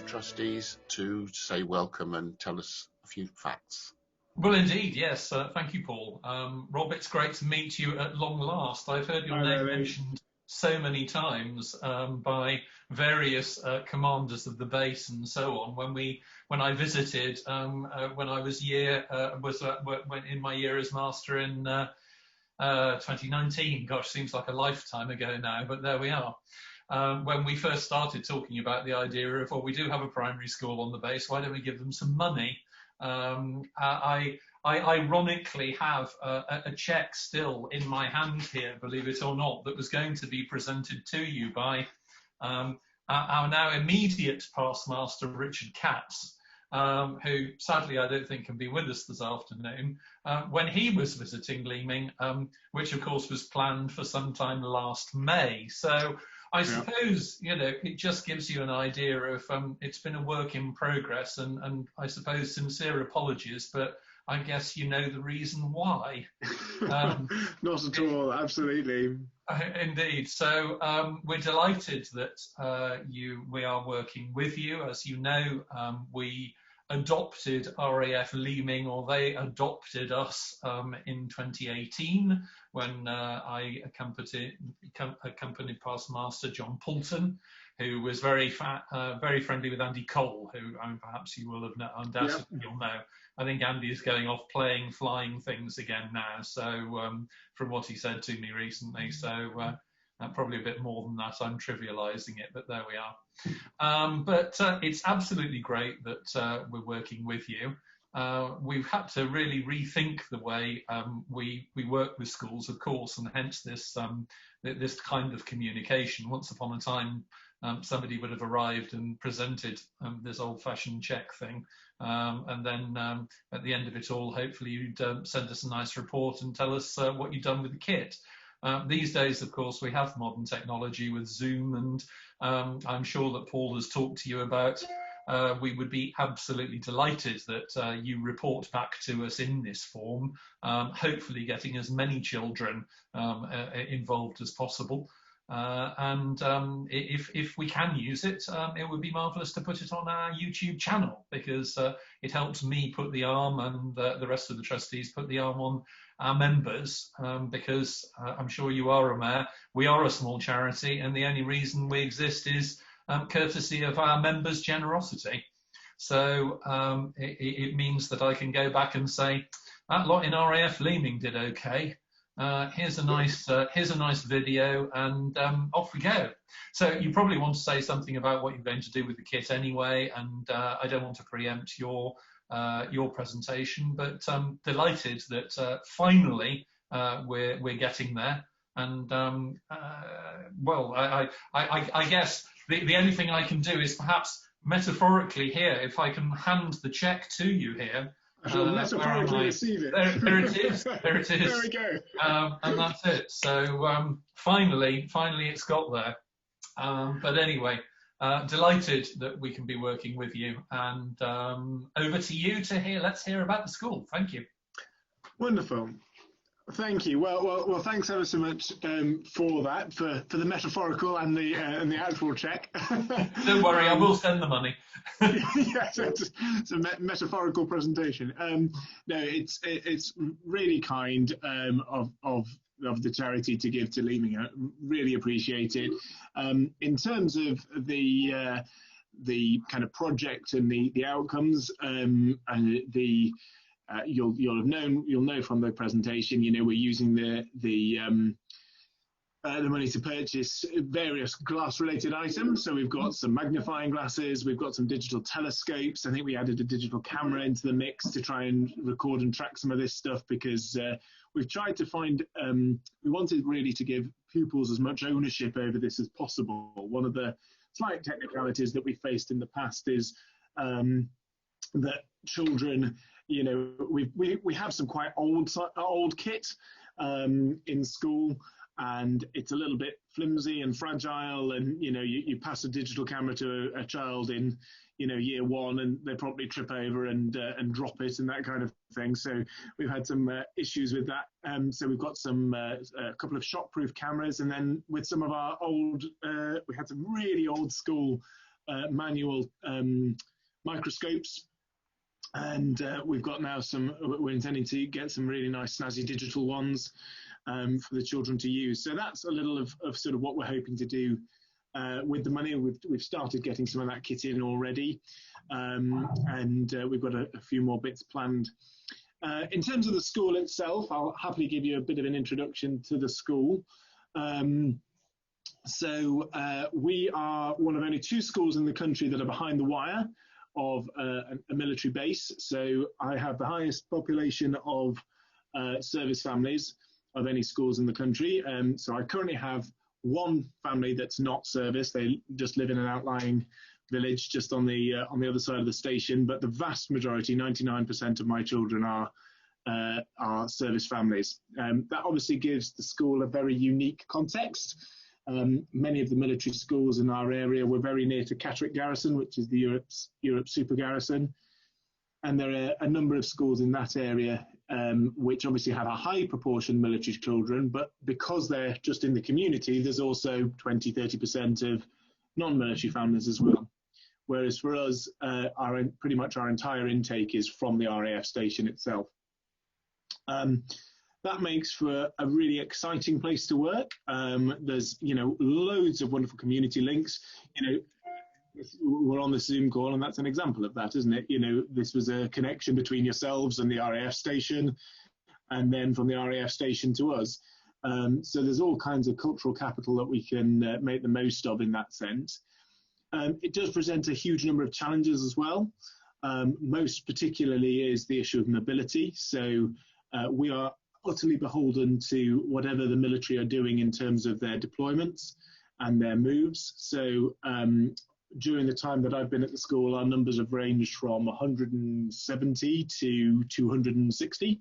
trustees to say welcome and tell us a few facts. Well, indeed, yes. Thank you, Paul. Rob, it's great to meet you at long last. I've heard your name mentioned so many times by various commanders of the base and so on. When I visited, when I was in my year as master in 2019. Gosh, seems like a lifetime ago now, but there we are. When we first started talking about the idea of, well, we do have a primary school on the base, why don't we give them some money? I ironically have a cheque still in my hand here, believe it or not, that was going to be presented to you by our now immediate past master, Richard Katz, who sadly I don't think can be with us this afternoon, when he was visiting Leeming, which of course was planned for sometime last May. So I suppose, you know, it just gives you an idea of it's been a work in progress, and I suppose sincere apologies, but I guess you know the reason why. Not at all, absolutely. Indeed. So we're delighted that we are working with you. As you know, we adopted RAF Leeming, or they adopted us in 2018 when I accompanied past master John Poulton, who was very friendly with Andy Cole, who perhaps you will have undoubtedly you'll know. I think Andy is going off playing flying things again now, so from what he said to me recently, so probably a bit more than that. I'm trivializing it, but there we are. But it's absolutely great that we're working with you. We've had to really rethink the way we work with schools, of course, and hence this kind of communication. Once upon a time, somebody would have arrived and presented this old-fashioned check thing, and then at the end of it all, hopefully you'd send us a nice report and tell us what you've done with the kit. These days, of course, we have modern technology with Zoom, and I'm sure that Paul has talked to you about. We would be absolutely delighted that you report back to us in this form, hopefully getting as many children involved as possible. And if we can use it, it would be marvellous to put it on our YouTube channel, because it helps me put the arm, and the rest of the trustees put the arm on our members, because I'm sure you are aware, we are a small charity, and the only reason we exist is courtesy of our members' generosity. So it means that I can go back and say, that lot in RAF Leeming did okay. Here's a nice video, and off we go. So you probably want to say something about what you're going to do with the kit anyway, and I don't want to preempt your presentation, but delighted that finally we're getting there. And well, I guess the only thing I can do is perhaps metaphorically here, if I can hand the check to you here. I shall metaphorically receive it. There it is. There it is. There we go. And that's it. So finally it's got there. But anyway, delighted that we can be working with you. And over to you to hear. Let's hear about the school. Thank you. Wonderful. Thank you. Well, thanks ever so much for that, for the metaphorical and the actual check. Don't worry, I will send the money. Yes, it's a metaphorical presentation. No, it's really kind of the charity to give to Leeming. I really appreciate it. In terms of the kind of project and the outcomes, and you'll know from the presentation, you know, we're using the money to purchase various glass related items. So we've got some magnifying glasses, we've got some digital telescopes. I think we added a digital camera into the mix to try and record and track some of this stuff, because we've tried to find, we wanted really to give pupils as much ownership over this as possible. One of the slight technicalities that we faced in the past is that children, you know, we have some quite old kit in school, and it's a little bit flimsy and fragile, and you know, you pass a digital camera to a child in, you know, year one, and they probably trip over and drop it and that kind of thing. So we've had some issues with that. So we've got some a couple of shockproof cameras, and then with some of our old, we had some really old school manual microscopes, and we've got now we're intending to get some really nice snazzy digital ones for the children to use. So that's a little of sort of what we're hoping to do with the money. We've started getting some of that kit in already, and we've got a few more bits planned. In terms of the school itself, I'll happily give you a bit of an introduction to the school. So we are one of only 2 schools in the country that are behind the wire of a military base. So I have the highest population of service families of any schools in the country. So I currently have 1 family that's not service. They just live in an outlying village just on the other side of the station. But the vast majority, 99% of my children are service families. That obviously gives the school a very unique context. Many of the military schools in our area were very near to Catterick Garrison, which is the Europe super garrison. And there are a number of schools in that area which obviously have a high proportion of military children, but because they're just in the community, there's also 20-30% of non-military families as well. Whereas for us, pretty much our entire intake is from the RAF station itself. That makes for a really exciting place to work. There's, loads of wonderful community links. We're on the Zoom call, and that's an example of that, isn't it? This was a connection between yourselves and the RAF station, and then from the RAF station to us. So there's all kinds of cultural capital that we can make the most of in that sense. It does present a huge number of challenges as well. Most particularly is the issue of mobility. So we are utterly beholden to whatever the military are doing in terms of their deployments and their moves. So during the time that I've been at the school, our numbers have ranged from 170 to 260.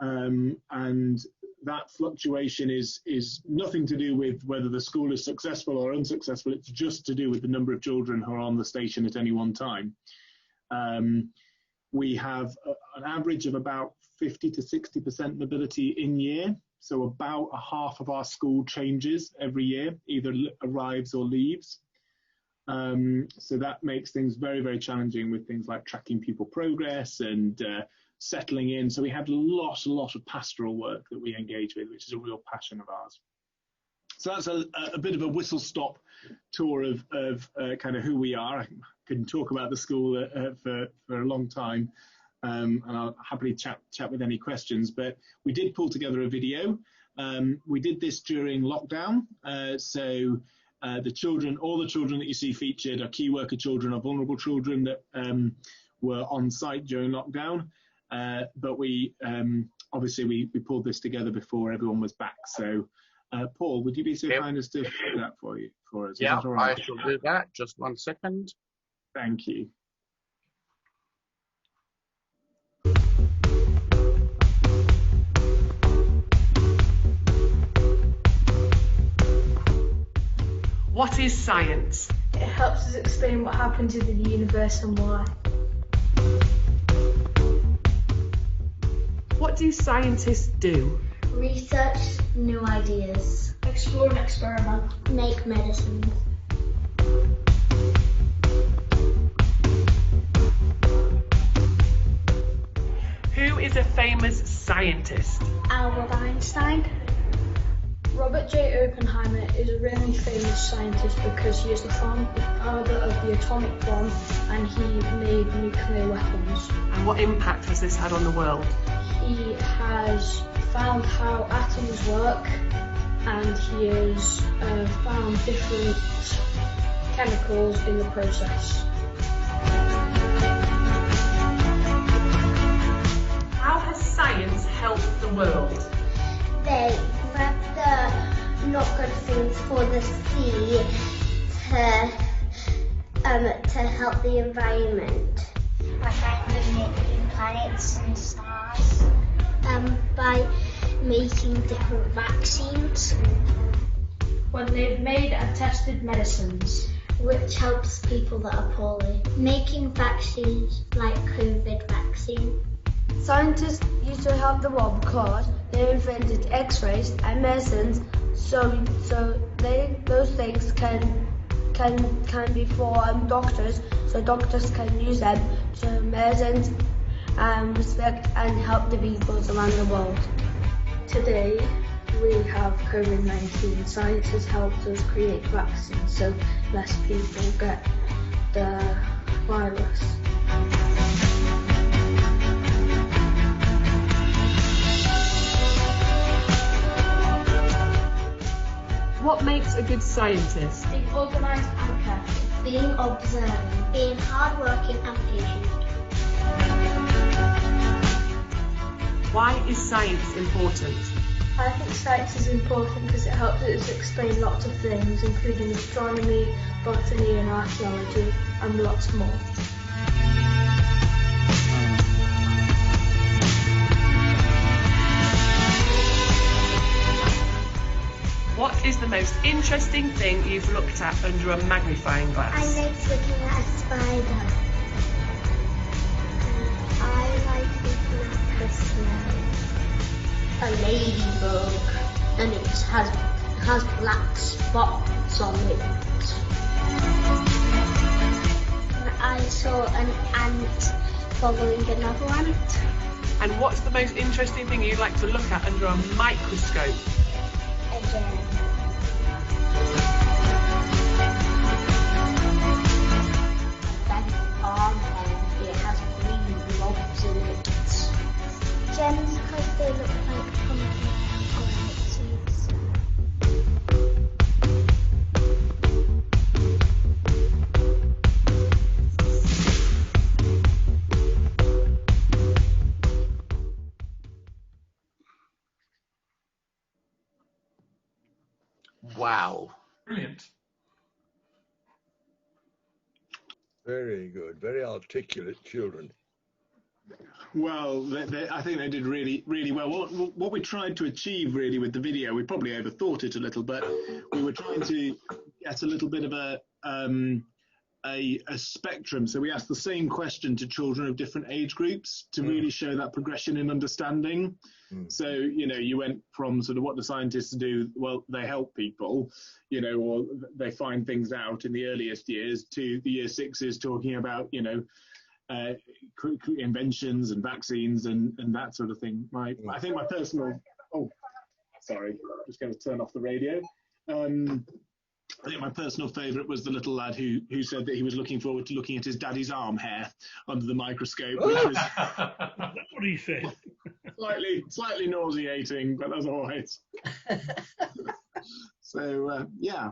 And that fluctuation is nothing to do with whether the school is successful or unsuccessful. It's just to do with the number of children who are on the station at any one time. We have an average of about 50 to 60% mobility in year. So about a half of our school changes every year, either arrives or leaves. So that makes things very, very challenging with things like tracking pupil progress and settling in. So we have a lot of pastoral work that we engage with, which is a real passion of ours. So that's a bit of a whistle-stop tour of kind of who we are. I can talk about the school for a long time, and I'll happily chat with any questions. But we did pull together a video. We did this during lockdown. So the children, all the children that you see featured are key worker children or vulnerable children that were on site during lockdown. But we obviously we pulled this together before everyone was back. So Paul, would you be so kind as to do that for us? Yeah, right? I shall do that. Just 1 second. Thank you. What is science? It helps us explain what happens in the universe and why. What do scientists do? Research new ideas. Explore and experiment. Make medicines. Who is a famous scientist? Albert Einstein. Robert J. Oppenheimer is a really famous scientist because he is the father of the atomic bomb and he made nuclear weapons. And what impact has this had on the world? He has found how atoms work and he has found different chemicals in the process. How has science helped the world? They grab the not good things for the sea to help the environment. By finding new planets and stars. By making different vaccines. When they've made and tested medicines. Which helps people that are poorly. Making vaccines like COVID vaccine. Scientists used to help the world because they invented X-rays and medicines, so those things can can be for doctors, so doctors can use them to measure respect and help the people around the world. Today we have COVID-19. Science has helped us create vaccines so less people get the virus. What makes a good scientist? Being organised and careful. Being observant. Being hardworking and patient. Why is science important? I think science is important because it helps us explain lots of things, including astronomy, botany and archaeology, and lots more. What is the most interesting thing you've looked at under a magnifying glass? I like looking at a spider. I like looking at the snow. A ladybug, and it has black spots on it. And I saw an ant following another ant. And what's the most interesting thing you'd like to look at under a microscope? Again. It has green blobs in it. Gems because they look like pumpkin seeds. Wow. Brilliant. Very good. Very articulate children. Well, I think they did really, really well. What we tried to achieve really with the video, we probably overthought it a little, but we were trying to get a little bit of a spectrum. So we asked the same question to children of different age groups to really show that progression in understanding. So, you went from sort of what do scientists do? Well, they help people, or they find things out in the earliest years, to the year sixes talking about, inventions and vaccines and that sort of thing. I think my personal, sorry, I'm just going to turn off the radio. I think my personal favourite was the little lad who said that he was looking forward to looking at his daddy's arm hair under the microscope, which was That's what he said. slightly nauseating, but as always. So, yeah.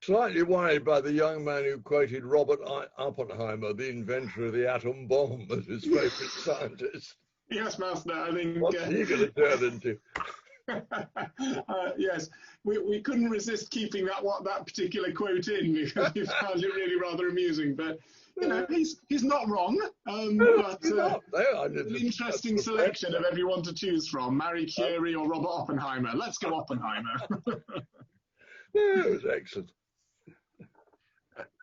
Slightly worried by the young man who quoted Robert Oppenheimer, the inventor of the atom bomb, as his favourite scientist. Yes, Master, I think... What's he going to turn into? Yes, we couldn't resist keeping that particular quote in because we found it really rather amusing. But he's not wrong. But an interesting selection of everyone to choose from: Marie Curie or Robert Oppenheimer. Let's go Oppenheimer. It was excellent.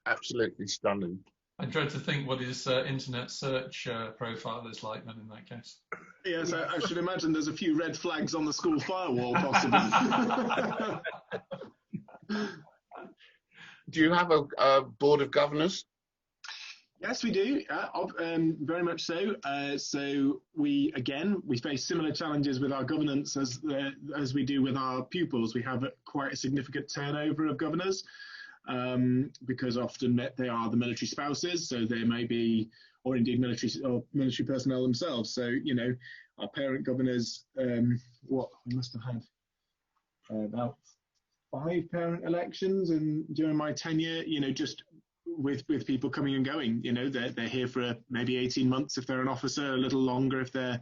Absolutely stunning. I dread to think what his internet search profile is like then in that case. Yes, I should imagine there's a few red flags on the school firewall, possibly. Do you have a board of governors? Yes, we do. Very much so. So we face similar challenges with our governance as we do with our pupils. We have quite a significant turnover of governors. Because often they are the military spouses, so they may be, or indeed military personnel themselves. So, our parent governors, we must have had about 5 parent elections, and during my tenure, just with people coming and going, they're here for maybe 18 months if they're an officer, a little longer if they're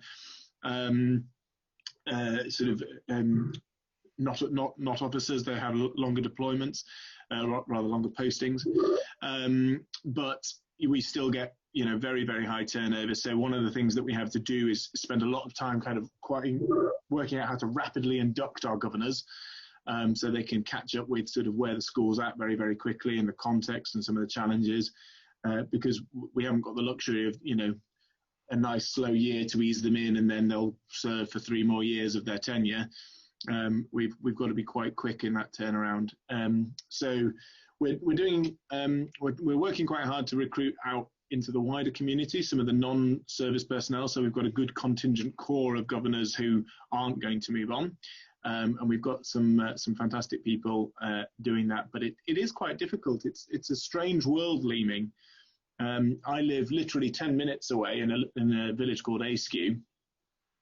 not officers. They have longer deployments. Rather longer postings, but we still get very, very high turnover. So one of the things that we have to do is spend a lot of time kind of working out how to rapidly induct our governors, so they can catch up with sort of where the school's at very, very quickly in the context and some of the challenges, because we haven't got the luxury of a nice slow year to ease them in and then they'll serve for 3 more years of their tenure. We've got to be quite quick in that turnaround. So we're doing we're working quite hard to recruit out into the wider community some of the non-service personnel. So we've got a good contingent core of governors who aren't going to move on, and we've got some fantastic people doing that. But it is quite difficult. It's a strange world, Leeming. I live literally 10 minutes away in a village called Askew,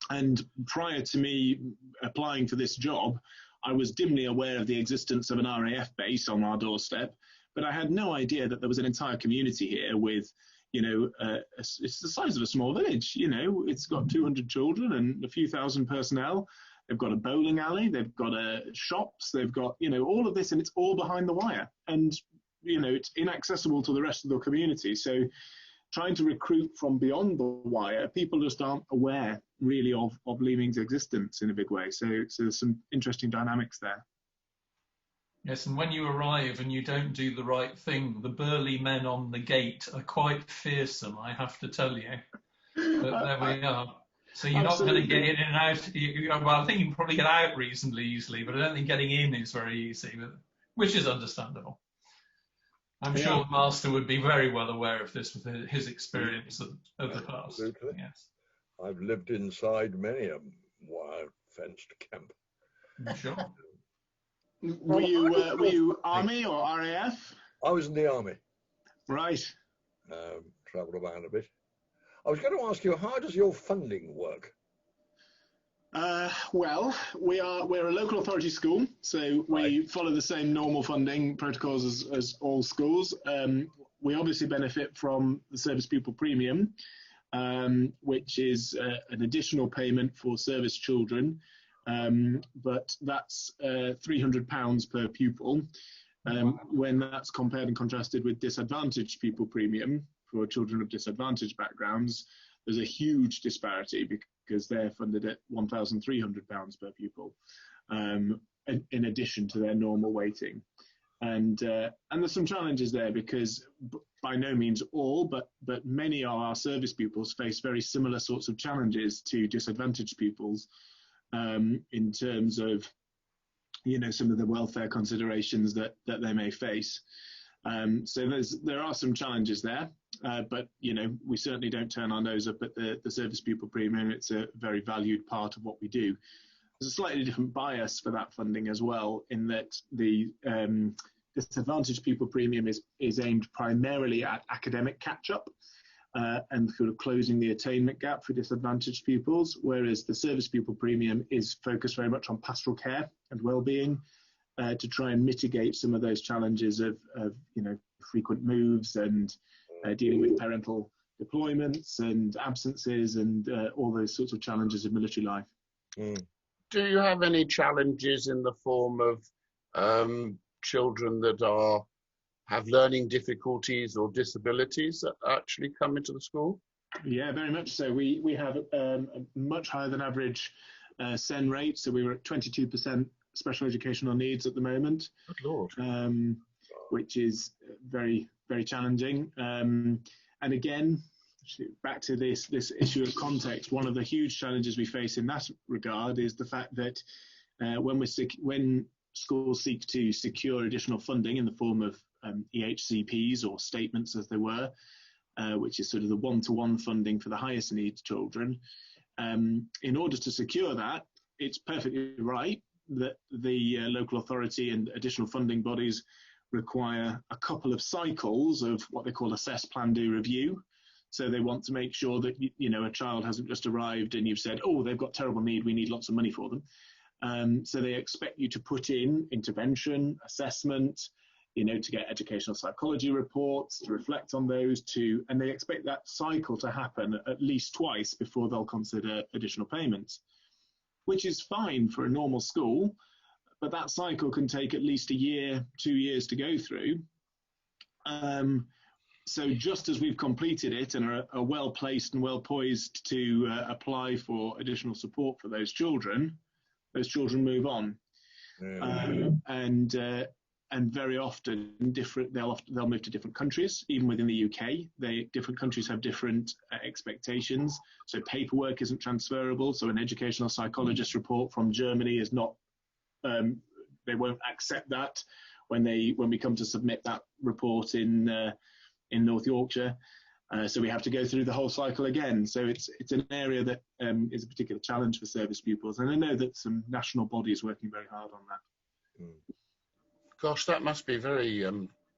and prior to me applying for this job, I was dimly aware of the existence of an RAF base on our doorstep, but I had no idea that there was an entire community here with, it's the size of a small village. It's got 200 children and a few thousand personnel. They've got a bowling alley, they've got shops, they've got, all of this, and it's all behind the wire. And, it's inaccessible to the rest of the community. So trying to recruit from beyond the wire, people just aren't aware really of Leeming's existence in a big way. So there's some interesting dynamics there. Yes, and when you arrive and you don't do the right thing, the burly men on the gate are quite fearsome, I have to tell you. But there we are. So you're not going to get in and out. Well, I think you can probably get out reasonably easily, but I don't think getting in is very easy, which is understandable. I'm sure the master would be very well aware of this with his experience of the past. Absolutely. Yes. I've lived inside many a wire-fenced camp. I'm sure. Were you Army or RAF? I was in the Army. Right. Travelled around a bit. I was going to ask you, how does your funding work? Well, we're a local authority school, so we follow the same normal funding protocols as all schools. We obviously benefit from the service pupil premium, which is an additional payment for service children, but that's £300 per pupil. When that's compared and contrasted with disadvantaged pupil premium for children of disadvantaged backgrounds, there's a huge disparity because they're funded at £1,300 per pupil, in addition to their normal weighting. And there's some challenges there because by no means all, but many of our service pupils face very similar sorts of challenges to disadvantaged pupils, in terms of, some of the welfare considerations that they may face. So there are some challenges there, but we certainly don't turn our nose up at the service pupil premium. It's a very valued part of what we do. There's a slightly different bias for that funding as well, in that the disadvantaged pupil premium is aimed primarily at academic catch-up and sort of closing the attainment gap for disadvantaged pupils, whereas the service pupil premium is focused very much on pastoral care and well-being, to try and mitigate some of those challenges of frequent moves and dealing with parental deployments and absences and all those sorts of challenges of military life. Do you have any challenges in the form of children that have learning difficulties or disabilities that actually come into the school? Yeah, very much so. We have a much higher than average SEN rate, so we were at 22% special educational needs at the moment. Good Lord. Which is very, very challenging. And again, back to this issue of context, one of the huge challenges we face in that regard is the fact that when schools seek to secure additional funding in the form of EHCPs or statements as they were, which is sort of the one-to-one funding for the highest needs children, in order to secure that, it's perfectly right that the local authority and additional funding bodies require a couple of cycles of what they call assess, plan, do, review. So they want to make sure that a child hasn't just arrived and you've said, oh, they've got terrible need, we need lots of money for them. So they expect you to put in intervention, assessment, to get educational psychology reports, to reflect on those, and they expect that cycle to happen at least twice before they'll consider additional payments, which is fine for a normal school, but that cycle can take at least a year, 2 years to go through. So just as we've completed it and are well placed and well poised to apply for additional support for those children move on. And very often they'll move to different countries, even within the UK. Different countries have different expectations. So paperwork isn't transferable. So an educational psychologist report from Germany is not, they won't accept that when we come to submit that report in North Yorkshire. So we have to go through the whole cycle again. So it's an area that is a particular challenge for service pupils, and I know that some national bodies working very hard on that. Gosh, that must be very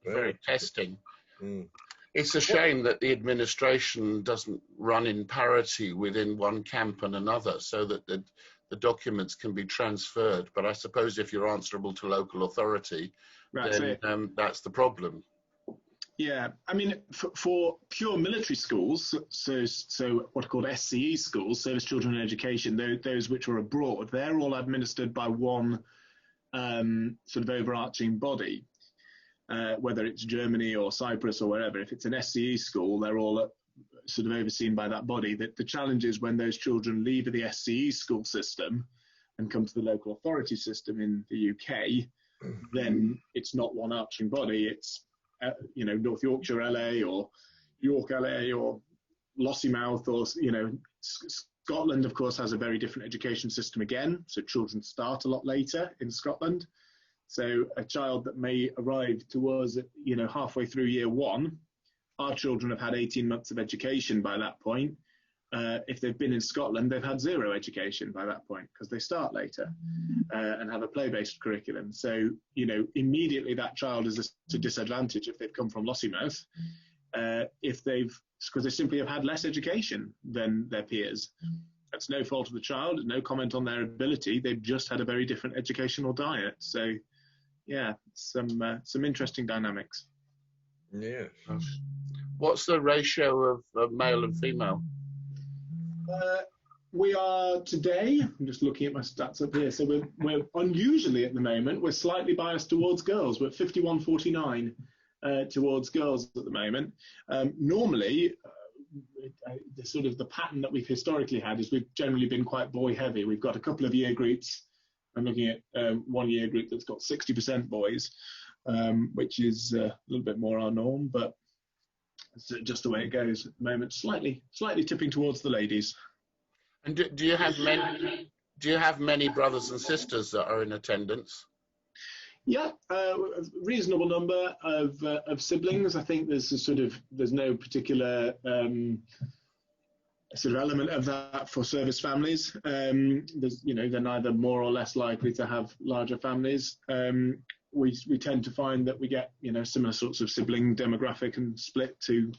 very testing. Mm. It's a shame that the administration doesn't run in parity within one camp and another, so that the documents can be transferred. But I suppose if you're answerable to local authority, then that's the problem. Yeah, I mean, for pure military schools, so what are called SCE schools, Service Children and Education, those which are abroad, they're all administered by one sort of overarching body, whether it's Germany or Cyprus or wherever. If it's an SCE school, they're all sort of overseen by that body. The challenge is when those children leave the SCE school system and come to the local authority system in the UK, then it's not one arching body, it's North Yorkshire LA or York LA or Lossiemouth, or Scotland of course has a very different education system again, so children start a lot later in Scotland. So a child that may arrive to us halfway through year one, our children have had 18 months of education by that point. If they've been in Scotland, they've had zero education by that point because they start later and have a play-based curriculum. So, immediately that child is a disadvantage if they've come from Lossiemouth, because they simply have had less education than their peers. That's no fault of the child, no comment on their ability. They've just had a very different educational diet. So, yeah, some interesting dynamics. Yes. What's the ratio of male and female? We are today, I'm just looking at my stats up here, so we're unusually at the moment, we're slightly biased towards girls. We're at 51-49 towards girls at the moment. Normally, the pattern that we've historically had is we've generally been quite boy heavy. We've got a couple of year groups. I'm looking at one year group that's got 60% boys, which is a little bit more our norm, but it's just the way it goes at the moment. Slightly tipping towards the ladies. And do you have many brothers and sisters that are in attendance? Yeah, a reasonable number of siblings. I think there's no particular sort of element of that for service families. They're neither more or less likely to have larger families. We tend to find that we get similar sorts of sibling demographic and split to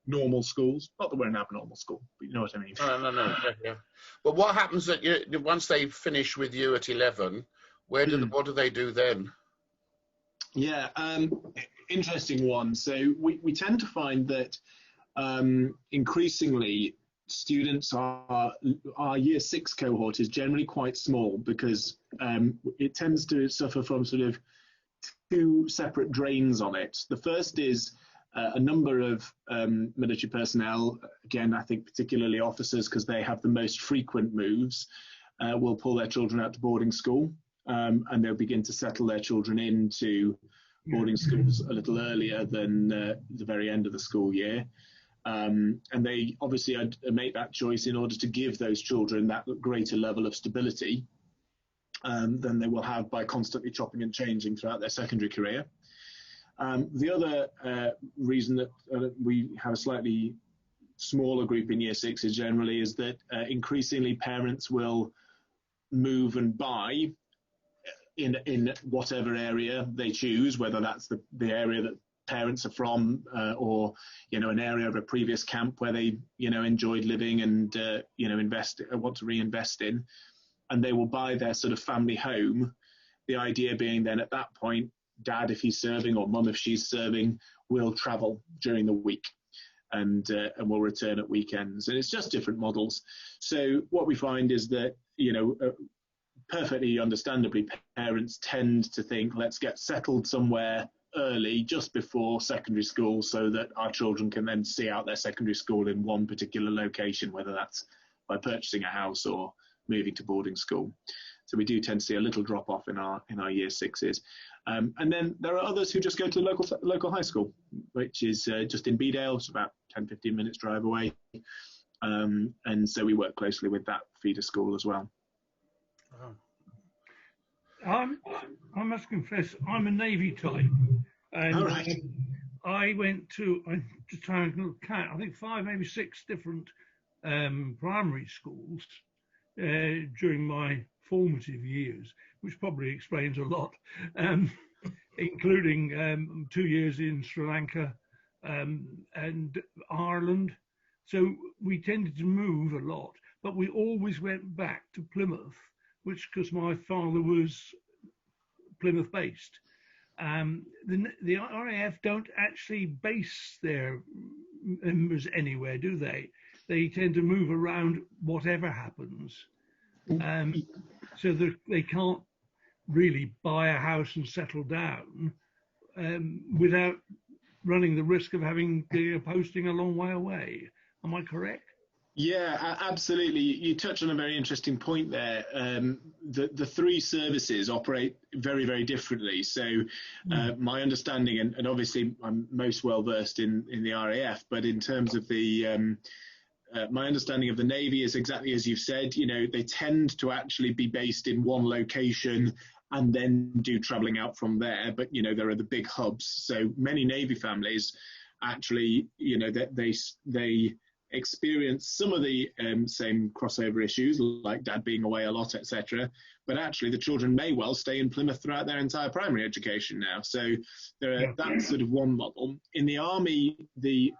normal schools. Not that we're an abnormal school, but you know what I mean. No. Yeah. But what happens once they finish with you at 11? What do they do then? Yeah, interesting one. So we tend to find that increasingly students our year 6 cohort is generally quite small because it tends to suffer from sort of two separate drains on it. The first is a number of military personnel, again, I think particularly officers because they have the most frequent moves, will pull their children out to boarding school and they'll begin to settle their children into boarding schools a little earlier than the very end of the school year. And they obviously make that choice in order to give those children that greater level of stability than they will have by constantly chopping and changing throughout their secondary career. The other reason that we have a slightly smaller group in year 6 is generally is that increasingly parents will move and buy in whatever area they choose, whether that's the area that parents are from or an area of a previous camp where they enjoyed living and want to reinvest in, and they will buy their sort of family home. The idea being then at that point, dad, if he's serving, or mum, if she's serving, will travel during the week and will return at weekends. And it's just different models. So what we find is that, perfectly understandably, parents tend to think, let's get settled somewhere early, just before secondary school, so that our children can then see out their secondary school in one particular location, whether that's by purchasing a house or moving to boarding school. So we do tend to see a little drop off in our year 6s. And then there are others who just go to the local high school, which is just in Bedale. It's about 10-15 minutes drive away. And so we work closely with that feeder school as well. I must confess, I'm a Navy type, and All right. I went to, just trying to count, I think 5, maybe 6 different primary schools during my formative years, which probably explains a lot, including 2 years in Sri Lanka and Ireland. So we tended to move a lot, but we always went back to Plymouth, which because my father was Plymouth based. The RAF don't actually base their members anywhere, do they? They tend to move around whatever happens. So they can't really buy a house and settle down without running the risk of having the posting a long way away. Am I correct? Yeah, absolutely. You touch on a very interesting point there. The 3 services operate very, very differently. So my understanding, and obviously I'm most well versed in the RAF, but in terms of the my understanding of the Navy is exactly as you've said. You know, they tend to actually be based in one location and then do traveling out from there. But, you know, there are the big hubs. So many Navy families actually, you know, they experience some of the same crossover issues, like dad being away a lot, etc. But actually, the children may well stay in Plymouth throughout their entire primary education now. So that's sort of one model. In the Army, the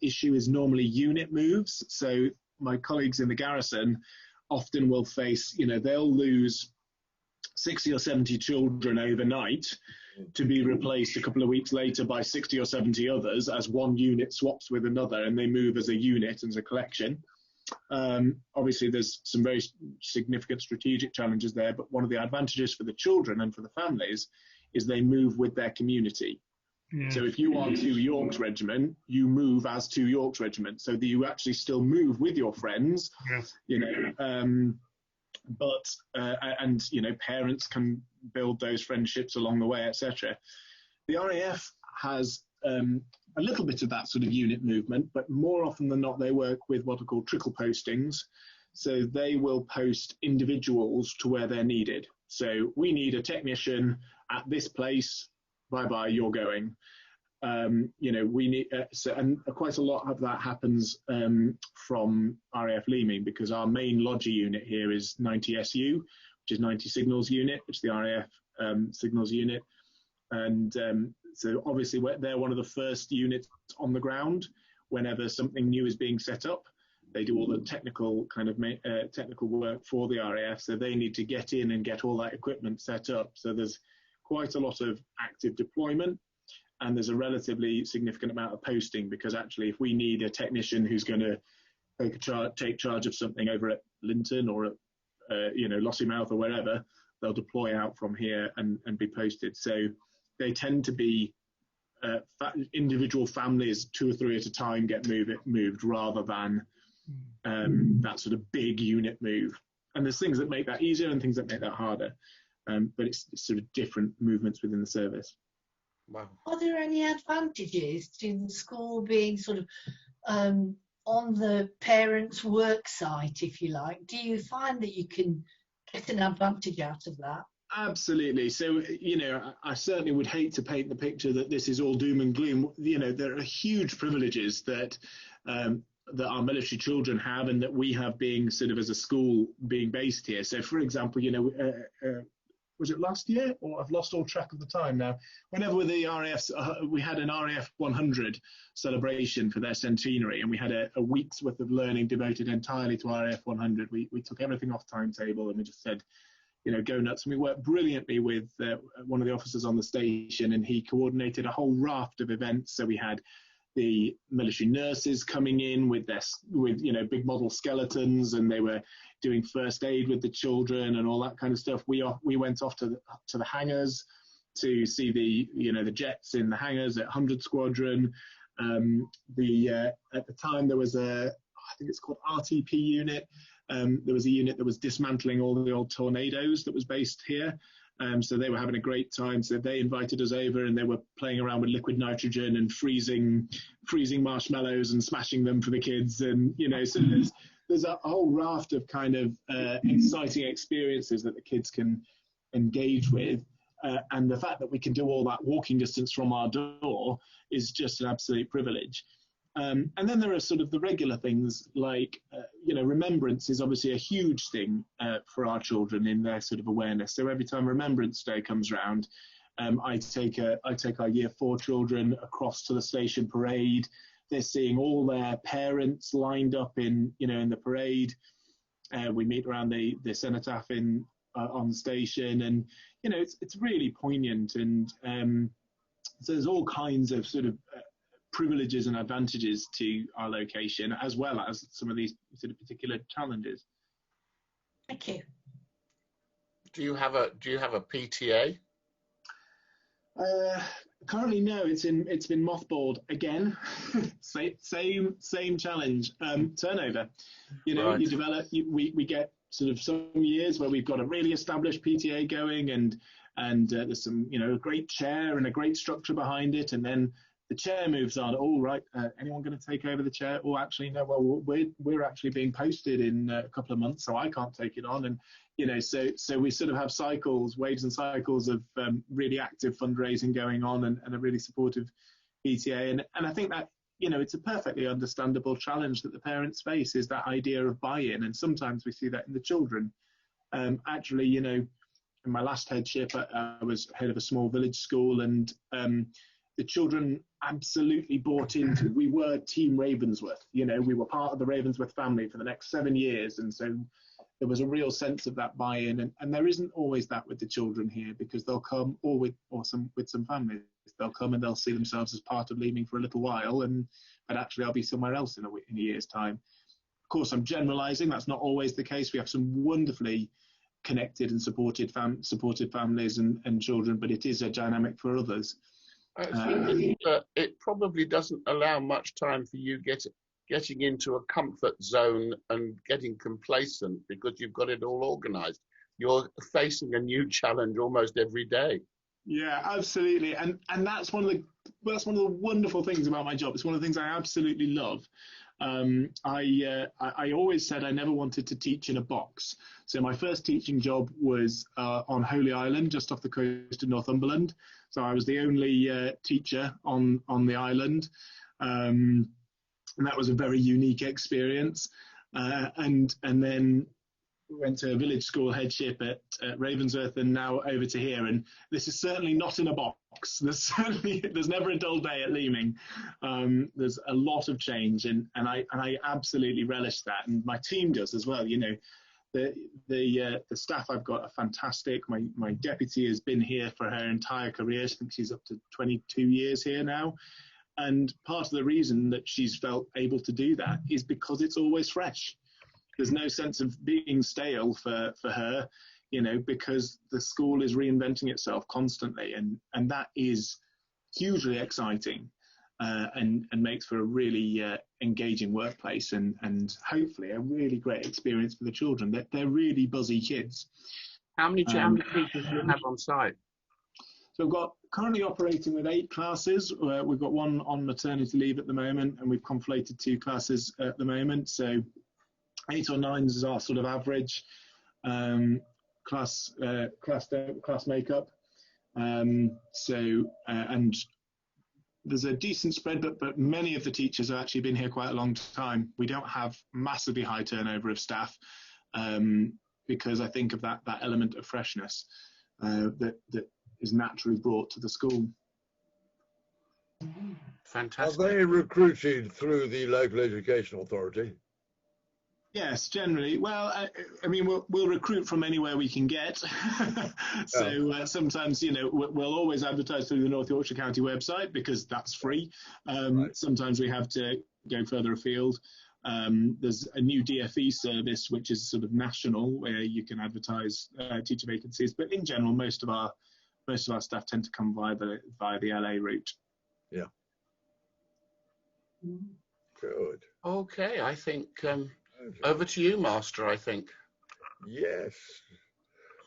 issue is normally unit moves. So my colleagues in the garrison often will face, you know, they'll lose 60 or 70 children overnight to be replaced a couple of weeks later by 60 or 70 others as one unit swaps with another and they move as a unit, as a collection. Obviously, there's some very significant strategic challenges there, but one of the advantages for the children and for the families is they move with their community. Yeah. So if you are 2 Yorks Regiment, you move as 2 Yorks Regiment, so that you actually still move with your friends, you know, but and you know, parents can build those friendships along the way, etc. The RAF has a little bit of that sort of unit movement, but more often than not, they work with what are called trickle postings. So they will post individuals to where they're needed. So we need a technician at this place. Bye bye, you're going. You know, we need and quite a lot of that happens from RAF Leeming, because our main Logi unit here is 90 SU, which is 90 signals unit, which is the RAF signals unit, and so obviously they're one of the first units on the ground whenever something new is being set up. They do all the technical kind of technical work for the RAF, so they need to get in and get all that equipment set up. So there's quite a lot of active deployment. And there's a relatively significant amount of posting, because actually if we need a technician who's going to take charge of something over at Linton or at you know, Lossiemouth or wherever, they'll deploy out from here and be posted. So they tend to be individual families, 2 or 3 at a time, get moved rather than that sort of big unit move. And there's things that make that easier and things that make that harder, but it's sort of different movements within the service. Wow. Are there any advantages to the school being sort of on the parents' work site, if you like? Do you find that you can get an advantage out of that? Absolutely. So, you know, I certainly would hate to paint the picture that this is all doom and gloom. You know, there are huge privileges that that our military children have, and that we have, being sort of as a school being based here. So, for example, you know, was it last year, or I've lost all track of the time now? Whenever the RAF, we had an RAF 100 celebration for their centenary, and we had a week's worth of learning devoted entirely to RAF 100. We took everything off timetable and we just said, you know, go nuts. And we worked brilliantly with one of the officers on the station, and he coordinated a whole raft of events. So we had the military nurses coming in with you know, big model skeletons, and they were doing first aid with the children and all that kind of stuff. We went off to the hangars to see the jets in the hangars at 100 Squadron. At the time there was I think it's called RTP unit. There was a unit that was dismantling all the old tornadoes that was based here. So they were having a great time. So they invited us over, and they were playing around with liquid nitrogen and freezing marshmallows and smashing them for the kids. And, you know, so there's a whole raft of kind of exciting experiences that the kids can engage with. And the fact that we can do all that walking distance from our door is just an absolute privilege. And then there are sort of the regular things like, remembrance is obviously a huge thing for our children in their sort of awareness. So every time Remembrance Day comes around, I take our Year 4 children across to the station parade. They're seeing all their parents lined up in the parade. We meet around the cenotaph on the station, and it's really poignant. And so there's all kinds of sort of privileges and advantages to our location, as well as some of these sort of particular challenges. Thank you. Do you have a PTA? Currently, no. It's been mothballed again. same challenge. Turnover. Right. You develop. We get sort of some years where we've got a really established PTA going, and there's some a great chair and a great structure behind it, and then the chair moves on. Oh, right. Anyone going to take over the chair? Oh, actually, no. Well, we're actually being posted in a couple of months, so I can't take it on. And so we sort of have waves and cycles of really active fundraising going on, and a really supportive PTA. And I think that it's a perfectly understandable challenge that the parents face, is that idea of buy-in. And sometimes we see that in the children. Actually, in my last headship, I was head of a small village school, and the children absolutely bought into. We were Team Ravensworth. We were part of the Ravensworth family for the next 7 years, and so there was a real sense of that buy-in. And there isn't always that with the children here, because they'll come, with some families, they'll come and they'll see themselves as part of Leeming for a little while, but actually I'll be somewhere else in a year's time. Of course, I'm generalising. That's not always the case. We have some wonderfully connected and supported families and children, but it is a dynamic for others. I think that it probably doesn't allow much time for you getting into a comfort zone and getting complacent, because you've got it all organised. You're facing a new challenge almost every day. Yeah, absolutely, and that's one of the wonderful things about my job. It's one of the things I absolutely love. I always said I never wanted to teach in a box. So my first teaching job was on Holy Island, just off the coast of Northumberland. So I was the only teacher on the island, and that was a very unique experience. And then went to a village school headship at Ravensworth, and now over to here. And this is certainly not in a box. There's never a dull day at Leeming. There's a lot of change, and I absolutely relish that, and my team does as well. The staff I've got are fantastic. My deputy has been here for her entire career. I think she's up to 22 years here now. And part of the reason that she's felt able to do that is because it's always fresh. There's no sense of being stale for her, because the school is reinventing itself constantly, and that is hugely exciting, and makes for a really engaging workplace, and hopefully a really great experience for the children. They're really buzzy kids. How many teachers do you have on site? So we've got currently operating with 8 classes. We've got one on maternity leave at the moment, and we've conflated 2 classes at the moment. So 8 or 9 is our sort of average class makeup. And there's a decent spread, but many of the teachers have actually been here quite a long time. We don't have massively high turnover of staff, because I think of that element of freshness that is naturally brought to the school. Fantastic. Are they recruited through the local education authority? Yes, generally. Well, I mean, we'll recruit from anywhere we can get. So sometimes, we'll always advertise through the North Yorkshire County website, because that's free. Right. Sometimes we have to go further afield. There's a new DFE service, which is sort of national, where you can advertise teacher vacancies. But in general, most of our staff tend to come via the LA route. Yeah. Good. Okay, I think. Over to you, Master, I think. Yes.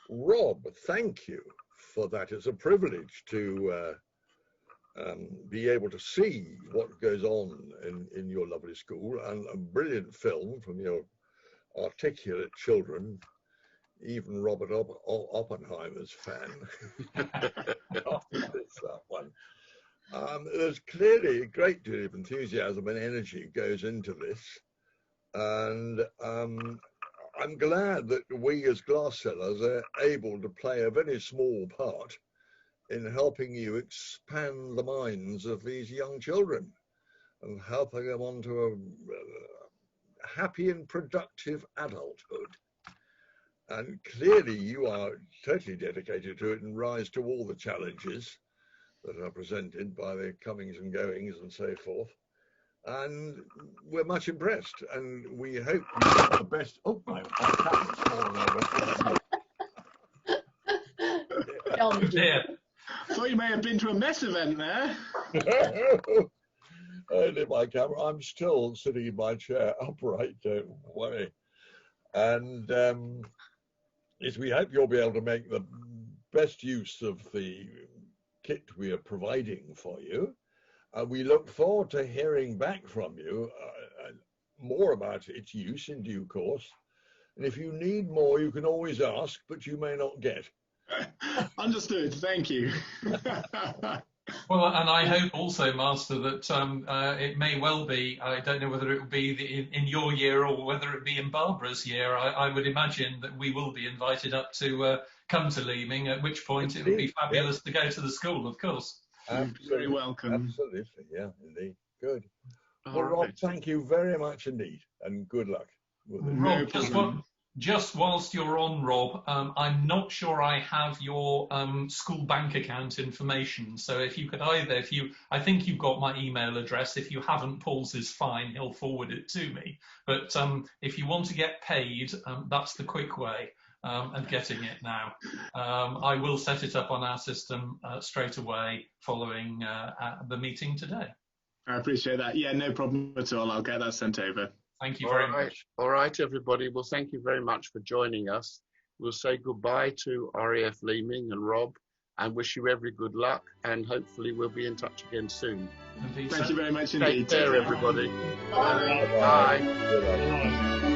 Rob, thank you for that. It's a privilege to be able to see what goes on in your lovely school, and a brilliant film from your articulate children even Robert Oppenheimer's fan after that one. There's clearly a great deal of enthusiasm and energy goes into this, and I'm glad that we as glass sellers are able to play a very small part in helping you expand the minds of these young children and helping them onto a happy and productive adulthood. And clearly you are totally dedicated to it and rise to all the challenges that are presented by the comings and goings and so forth. And we're much impressed, and we hope you get the best. Oh, my cat's fallen over. Oh dear. Thought you may have been to a mess event there. Only my camera. I'm still sitting in my chair upright, don't worry. And yes, we hope you'll be able to make the best use of the kit we are providing for you. We look forward to hearing back from you more about its use in due course. And if you need more, you can always ask, but you may not get. Understood. Thank you. Well, and I hope also, Master, that it may well be, I don't know whether it will be in your year or whether it be in Barbara's year, I would imagine that we will be invited up to come to Leeming, at which point it would be fabulous to go to the school, of course. Absolutely. Very welcome. Absolutely, yeah, indeed. Good. Well, All Rob, right. Thank you very much indeed, and good luck with it. Rob, just whilst you're on, Rob, I'm not sure I have your school bank account information. So if you could I think you've got my email address. If you haven't, Paul's is fine. He'll forward it to me. But if you want to get paid, that's the quick way of getting it now. I will set it up on our system straight away following the meeting today. I appreciate that. Yeah, no problem at all. I'll get that sent over. Thank you very much. All right, everybody. Well, thank you very much for joining us. We'll say goodbye to RAF Leeming and Rob and wish you every good luck, and hopefully we'll be in touch again soon. Indeed, Thank you very much indeed. Take care, everybody. Bye. Bye. Good luck.